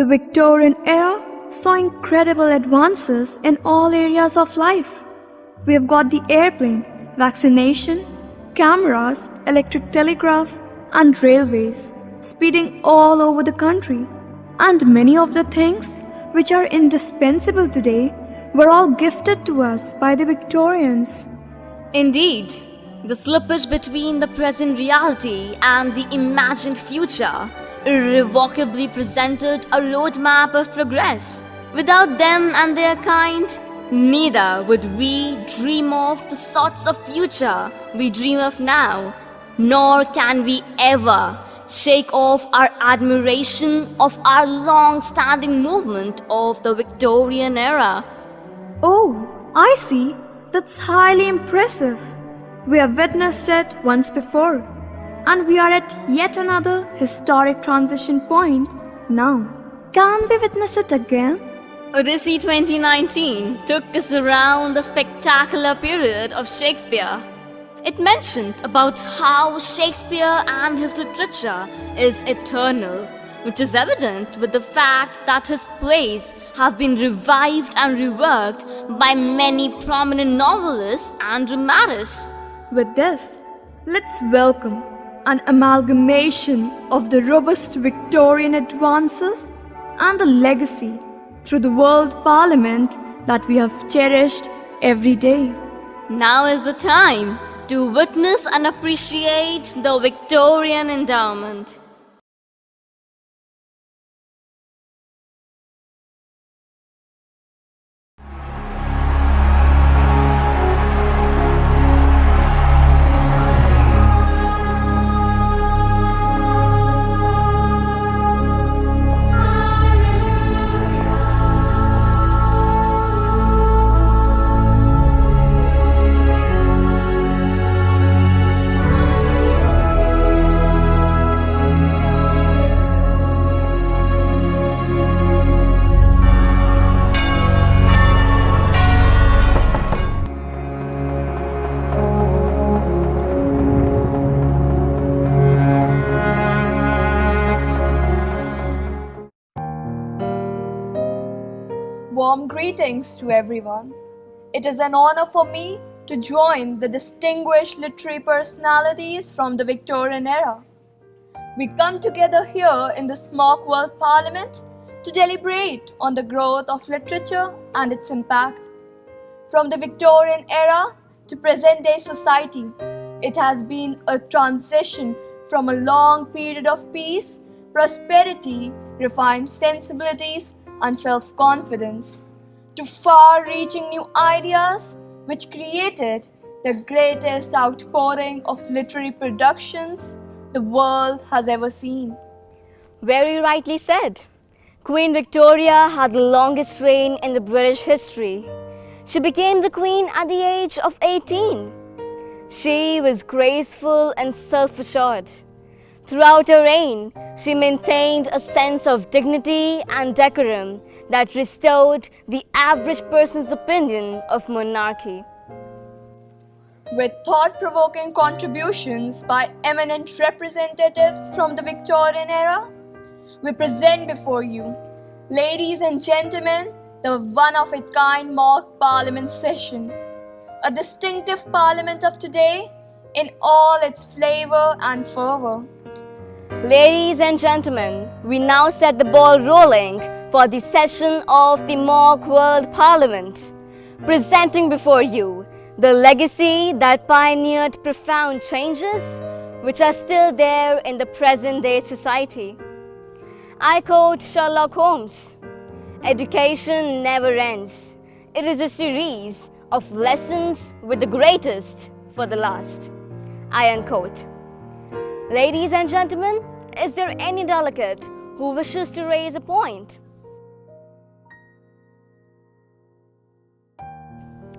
The Victorian era saw incredible advances in all areas of life. We have got the airplane, vaccination, cameras, electric telegraph, and railways speeding all over the country. And many of the things which are indispensable today were all gifted to us by the Victorians. Indeed, the slippage between the present reality and the imagined future irrevocably presented a roadmap of progress. Without them and their kind, neither would we dream of the sorts of future we dream of now, nor can we ever shake off our admiration of our long-standing movement of the Victorian era. Oh, I see. That's highly impressive. We have witnessed it once before, and we are at yet another historic transition point now. Can we witness it again? Odyssey 2019 took us around the spectacular period of Shakespeare. It mentioned about how Shakespeare and his literature is eternal, which is evident with the fact that his plays have been revived and reworked by many prominent novelists and dramatists. With this, let's welcome an amalgamation of the robust Victorian advances and the legacy through the World Parliament that we have cherished every day. Now is the time to witness and appreciate the Victorian endowment. Warm greetings to everyone. It is an honor for me to join the distinguished literary personalities from the Victorian era. We come together here in the Mock World Parliament to deliberate on the growth of literature and its impact. From the Victorian era to present-day society, it has been a transition from a long period of peace, prosperity, refined sensibilities, and self-confidence, to far-reaching new ideas which created the greatest outpouring of literary productions the world has ever seen. Very rightly said. Queen Victoria had the longest reign in the British history. She became the queen at the age of 18. She was graceful and self-assured. Throughout her reign, she maintained a sense of dignity and decorum that restored the average person's opinion of monarchy. With thought-provoking contributions by eminent representatives from the Victorian era, we present before you, ladies and gentlemen, the one-of-a-kind mock parliament session, a distinctive parliament of today in all its flavor and fervor. Ladies and gentlemen, we now set the ball rolling for the session of the Mock World Parliament, presenting before you the legacy that pioneered profound changes which are still there in the present-day society. I quote Sherlock Holmes, "Education never ends. It is a series of lessons with the greatest for the last." I unquote. Ladies and gentlemen, is there any delegate who wishes to raise a point?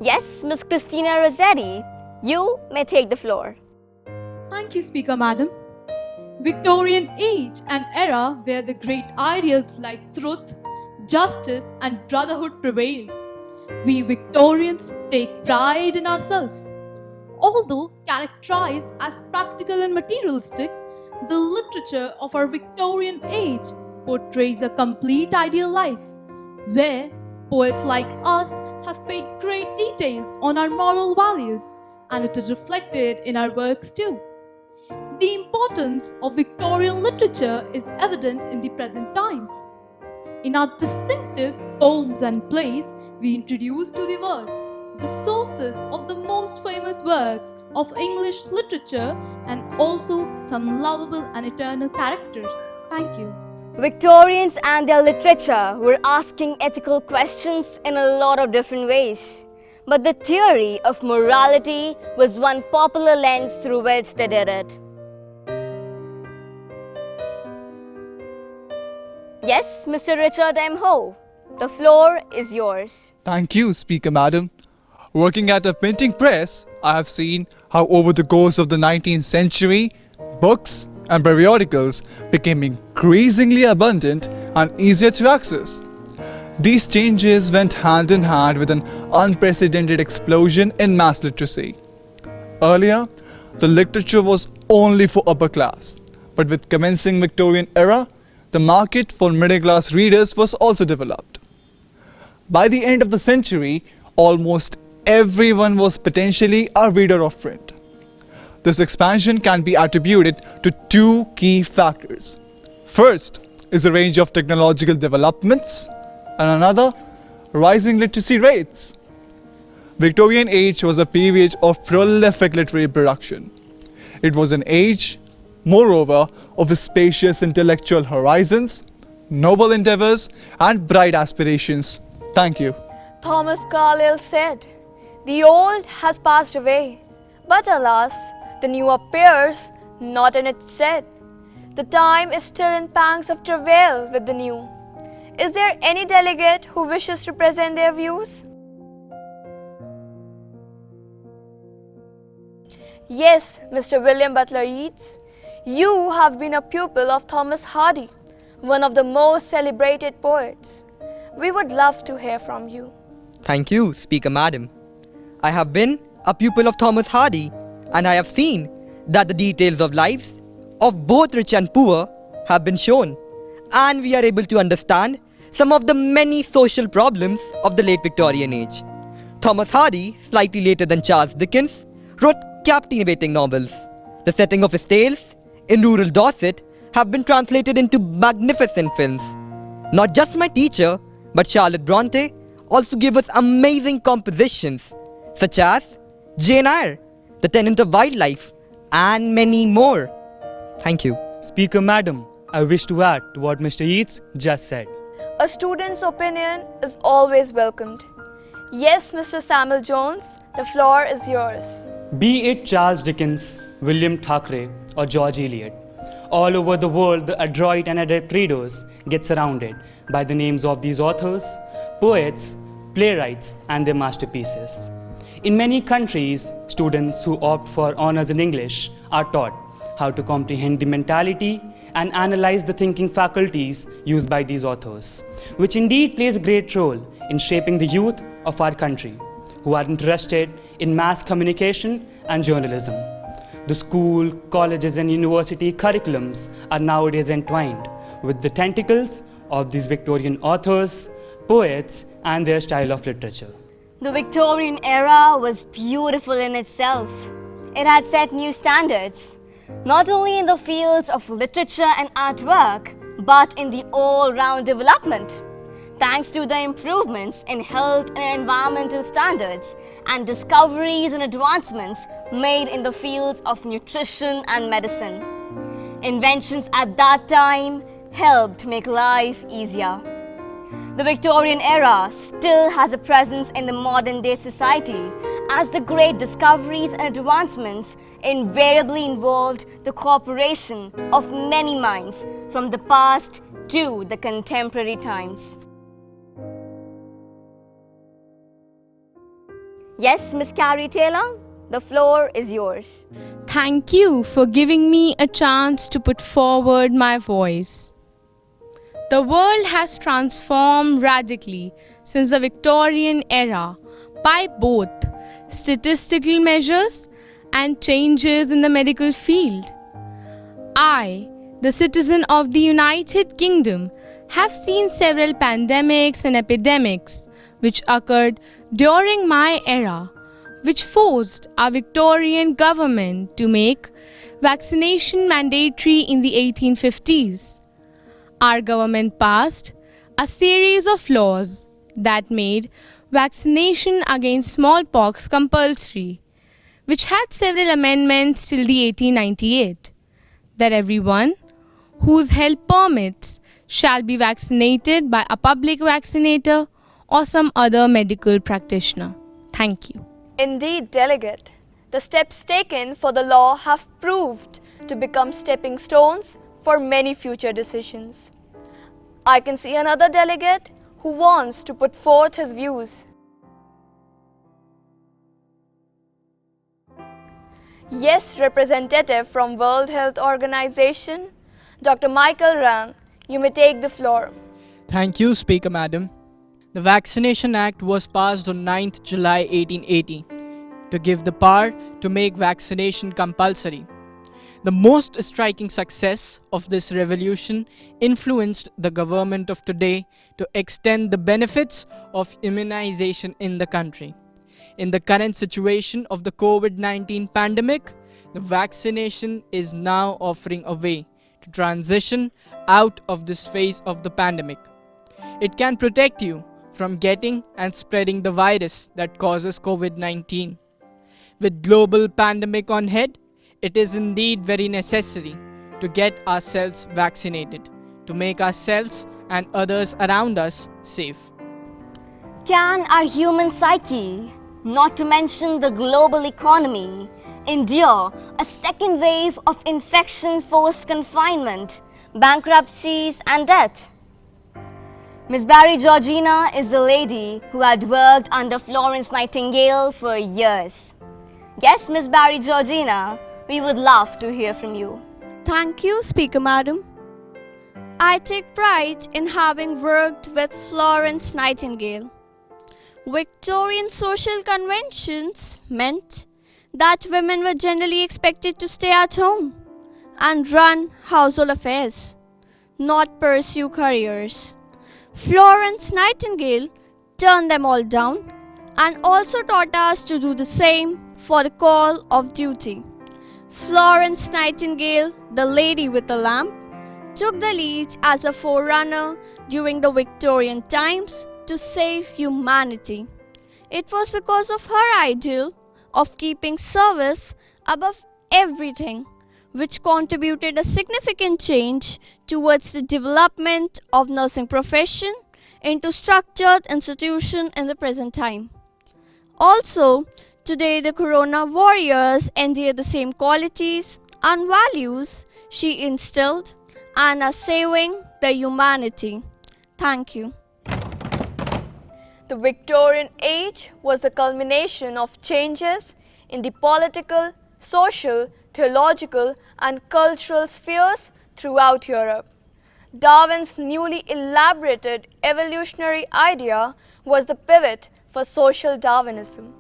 Yes, Miss Christina Rossetti, you may take the floor. Thank you, Speaker Madam. Victorian age and era where the great ideals like truth, justice and brotherhood prevailed. We Victorians take pride in ourselves. Although characterized as practical and materialistic, the literature of our Victorian age portrays a complete ideal life, where poets like us have paid great details on our moral values, and it is reflected in our works too. The importance of Victorian literature is evident in the present times. In our distinctive poems and plays, we introduce to the world the sources of the most famous works of English literature and also some lovable and eternal characters. Thank you. Victorians and their literature were asking ethical questions in a lot of different ways. But the theory of morality was one popular lens through which they did it. Yes, Mr. Richard M. Ho, the floor is yours. Thank you, Speaker Madam. Working at a printing press, I have seen how over the course of the 19th century, books and periodicals became increasingly abundant and easier to access. These changes went hand in hand with an unprecedented explosion in mass literacy. Earlier, the literature was only for upper class, but with commencing Victorian era, the market for middle-class readers was also developed. By the end of the century, almost everyone was potentially a reader of print. This expansion can be attributed to two key factors. First is the range of technological developments, and another, rising literacy rates. Victorian age was a period of prolific literary production. It was an age, moreover, of spacious intellectual horizons, noble endeavors, and bright aspirations. Thank you. Thomas Carlyle said, "The old has passed away, but alas, the new appears not in its stead. The time is still in pangs of travail with the new." Is there any delegate who wishes to present their views? Yes, Mr. William Butler Yeats, you have been a pupil of Thomas Hardy, one of the most celebrated poets. We would love to hear from you. Thank you, Speaker Madam. I have been a pupil of Thomas Hardy, and I have seen that the details of lives of both rich and poor have been shown, and we are able to understand some of the many social problems of the late Victorian age. Thomas Hardy, slightly later than Charles Dickens, wrote captivating novels. The setting of his tales in rural Dorset have been translated into magnificent films. Not just my teacher, but Charlotte Bronte also gave us amazing compositions such as Jane Eyre, The Tenant of Wildlife, and many more. Thank you. Speaker Madam, I wish to add to what Mr. Yeats just said. A student's opinion is always welcomed. Yes, Mr. Samuel Jones, the floor is yours. Be it Charles Dickens, William Thackeray, or George Eliot, all over the world the adroit and adept readers get surrounded by the names of these authors, poets, playwrights, and their masterpieces. In many countries, students who opt for honors in English are taught how to comprehend the mentality and analyze the thinking faculties used by these authors, which indeed plays a great role in shaping the youth of our country, who are interested in mass communication and journalism. The school, colleges, and university curriculums are nowadays entwined with the tentacles of these Victorian authors, poets, and their style of literature. The Victorian era was beautiful in itself. It had set new standards, not only in the fields of literature and artwork, but in the all-round development. Thanks to the improvements in health and environmental standards and discoveries and advancements made in the fields of nutrition and medicine. Inventions at that time helped make life easier. The Victorian era still has a presence in the modern day society, as the great discoveries and advancements invariably involved the cooperation of many minds from the past to the contemporary times. Yes, Miss Carrie Taylor, the floor is yours. Thank you for giving me a chance to put forward my voice. The world has transformed radically since the Victorian era by both statistical measures and changes in the medical field. I, the citizen of the United Kingdom, have seen several pandemics and epidemics which occurred during my era, which forced our Victorian government to make vaccination mandatory in the 1850s. Our government passed a series of laws that made vaccination against smallpox compulsory, which had several amendments till the 1898, that everyone whose health permits shall be vaccinated by a public vaccinator or some other medical practitioner. Thank you. Indeed, Delegate, the steps taken for the law have proved to become stepping stones for many future decisions. I can see another delegate who wants to put forth his views. Yes, representative from World Health Organization, Dr. Michael Rang, you may take the floor. Thank you, Speaker Madam. The Vaccination Act was passed on 9th July 1880 to give the power to make vaccination compulsory. The most striking success of this revolution influenced the government of today to extend the benefits of immunization in the country. In the current situation of the COVID-19 pandemic, the vaccination is now offering a way to transition out of this phase of the pandemic. It can protect you from getting and spreading the virus that causes COVID-19. With global pandemic on head, it is indeed very necessary to get ourselves vaccinated, to make ourselves and others around us safe. Can our human psyche, not to mention the global economy, endure a second wave of infection, forced confinement, bankruptcies and death? Miss Barry Georgina is the lady who had worked under Florence Nightingale for years. Yes, Miss Barry Georgina, we would love to hear from you. Thank you, Speaker Madam. I take pride in having worked with Florence Nightingale. Victorian social conventions meant that women were generally expected to stay at home and run household affairs, not pursue careers. Florence Nightingale turned them all down and also taught us to do the same for the call of duty. Florence Nightingale, the lady with the lamp, took the lead as a forerunner during the Victorian times to save humanity. It was because of her ideal of keeping service above everything, which contributed a significant change towards the development of nursing profession into structured institution in the present time. Also, today the Corona warriors endear the same qualities and values she instilled and are saving the humanity. Thank you. The Victorian age was the culmination of changes in the political, social, theological and cultural spheres throughout Europe. Darwin's newly elaborated evolutionary idea was the pivot for social Darwinism,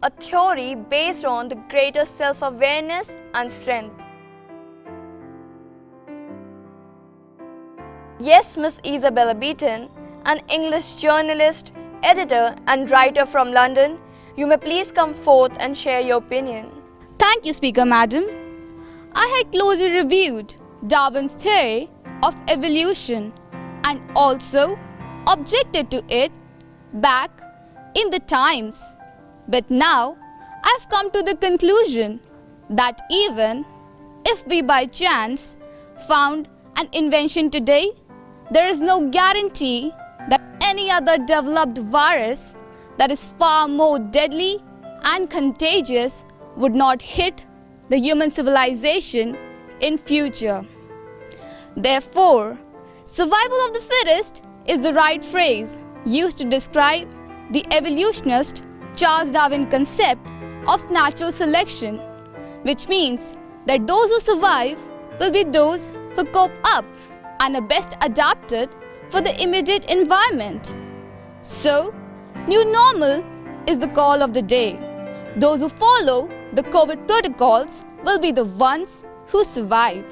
a theory based on the greater self-awareness and strength. Yes, Miss Isabella Beaton, an English journalist, editor and writer from London, you may please come forth and share your opinion. Thank you, Speaker Madam. I had closely reviewed Darwin's theory of evolution and also objected to it back in the times. But now I've come to the conclusion that even if we by chance found an invention today, there is no guarantee that any other developed virus that is far more deadly and contagious would not hit the human civilization in future. Therefore, survival of the fittest is the right phrase used to describe the evolutionist Charles Darwin concept of natural selection, which means that those who survive will be those who cope up and are best adapted for the immediate environment. So, new normal is the call of the day. Those who follow the COVID protocols will be the ones who survive.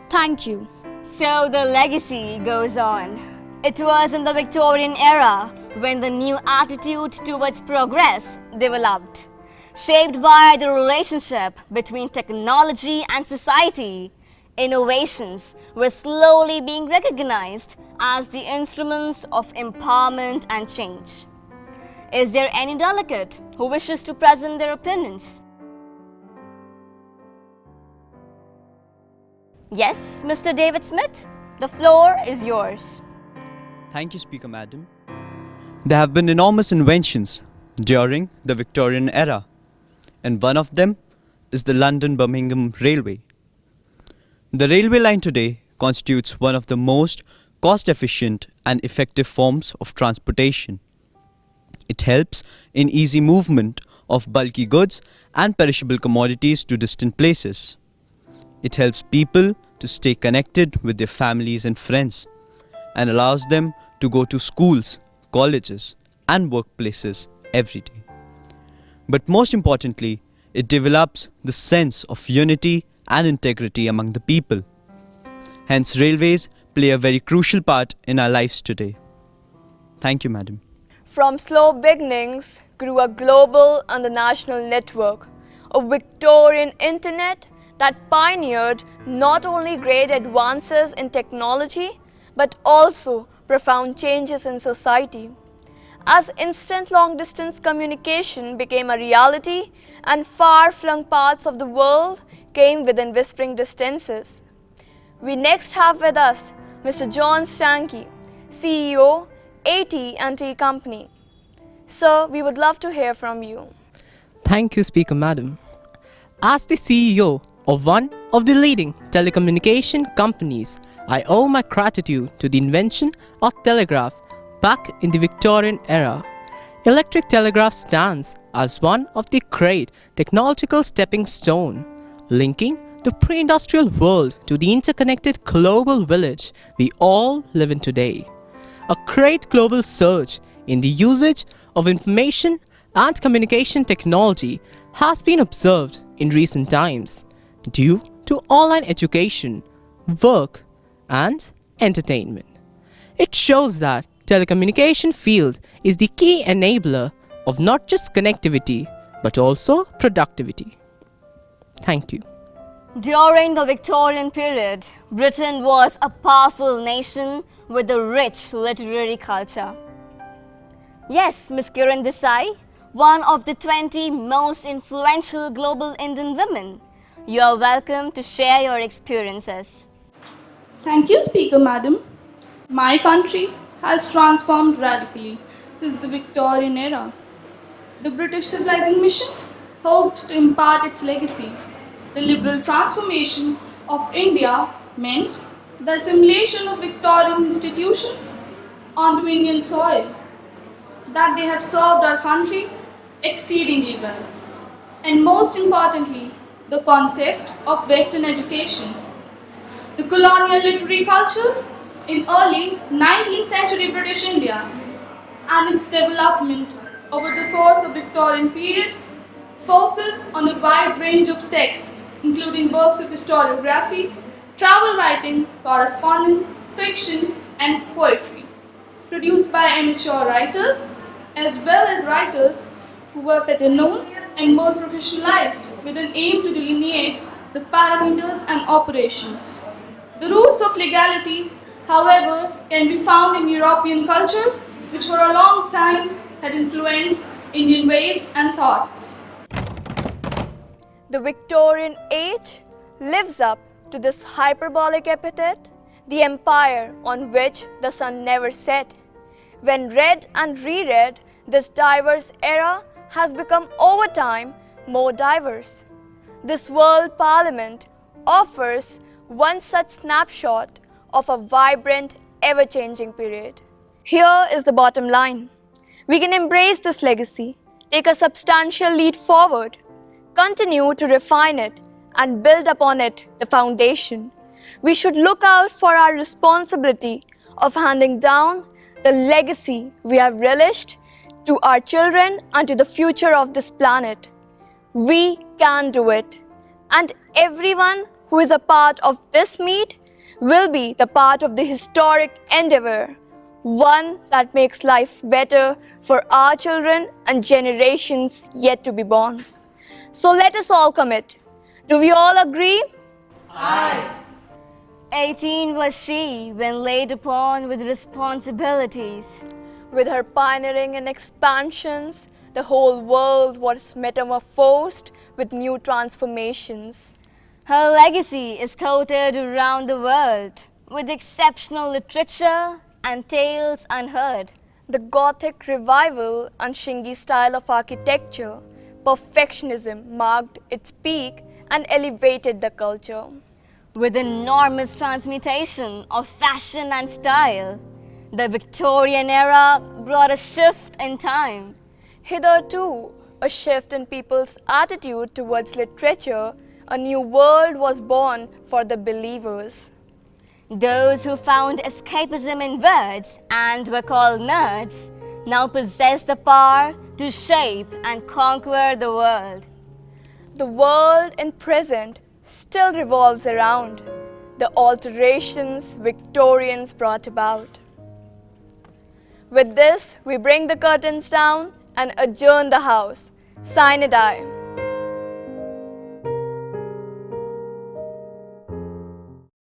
Thank you. So the legacy goes on. It was in the Victorian era when the new attitude towards progress developed, shaped by the relationship between technology and society. Innovations were slowly being recognized as the instruments of empowerment and change. Is there any delegate who wishes to present their opinions? Yes, Mr. David Smith, the floor is yours. Thank you, Speaker Madam. There have been enormous inventions during the Victorian era, and one of them is the London-Birmingham Railway. The railway line today constitutes one of the most cost-efficient and effective forms of transportation. It helps in easy movement of bulky goods and perishable commodities to distant places. It helps people to stay connected with their families and friends and allows them to go to schools, colleges, and workplaces every day. But most importantly, it develops the sense of unity and integrity among the people. Hence, railways play a very crucial part in our lives today. Thank you, Madam. From slow beginnings grew a global and a national network, a Victorian internet that pioneered not only great advances in technology but also profound changes in society. As instant long-distance communication became a reality and far-flung parts of the world came within whispering distances. We next have with us Mr. John Stanky, CEO, AT&T Company. Sir, we would love to hear from you. Thank you, Speaker Madam. As the CEO of one of the leading telecommunication companies, I owe my gratitude to the invention of telegraph back in the Victorian era. Electric telegraph stands as one of the great technological stepping stone, linking the pre-industrial world to the interconnected global village we all live in today. A great global surge in the usage of information and communication technology has been observed in recent times due to online education, work, and entertainment. It shows that telecommunication field is the key enabler of not just connectivity but also productivity. Thank you. During the Victorian period, Britain was a powerful nation with a rich literary culture. Yes, Ms. Kiran Desai, one of the 20 most influential global Indian women. You are welcome to share your experiences. Thank you, Speaker Madam. My country has transformed radically since the Victorian era. The British civilizing mission hoped to impart its legacy. The liberal transformation of India meant the assimilation of Victorian institutions onto Indian soil, that they have served our country exceedingly well. And most importantly, the concept of Western education. The colonial literary culture in early 19th century British India and its development over the course of Victorian period focused on a wide range of texts, including works of historiography, travel writing, correspondence, fiction, and poetry, produced by amateur writers as well as writers who were better known and more professionalized with an aim to delineate the parameters and operations. The roots of legality, however, can be found in European culture, which for a long time had influenced Indian ways and thoughts. The Victorian age lives up to this hyperbolic epithet, the empire on which the sun never set. When read and reread, this diverse era has become over time more diverse. This World Parliament offers one such snapshot of a vibrant, ever-changing period. Here is the bottom line. We can embrace this legacy, take a substantial leap forward, continue to refine it, and build upon it the foundation. We should look out for our responsibility of handing down the legacy we have relished to our children and to the future of this planet. We can do it. And everyone who is a part of this meet will be the part of the historic endeavor, one that makes life better for our children and generations yet to be born. So let us all commit. Do we all agree? 18 was she when laid upon with responsibilities. With her pioneering and expansions, the whole world was metamorphosed with new transformations. Her legacy is quoted around the world with exceptional literature and tales unheard. The Gothic revival and Shingi style of architecture, perfectionism marked its peak and elevated the culture. With enormous transmutation of fashion and style, the Victorian era brought a shift in time. Hitherto, a shift in people's attitude towards literature, a new world was born for the believers. Those who found escapism in words and were called nerds now possess the power to shape and conquer the world. The world in present still revolves around the alterations Victorians brought about. With this, we bring the curtains down and adjourn the house. Sine die.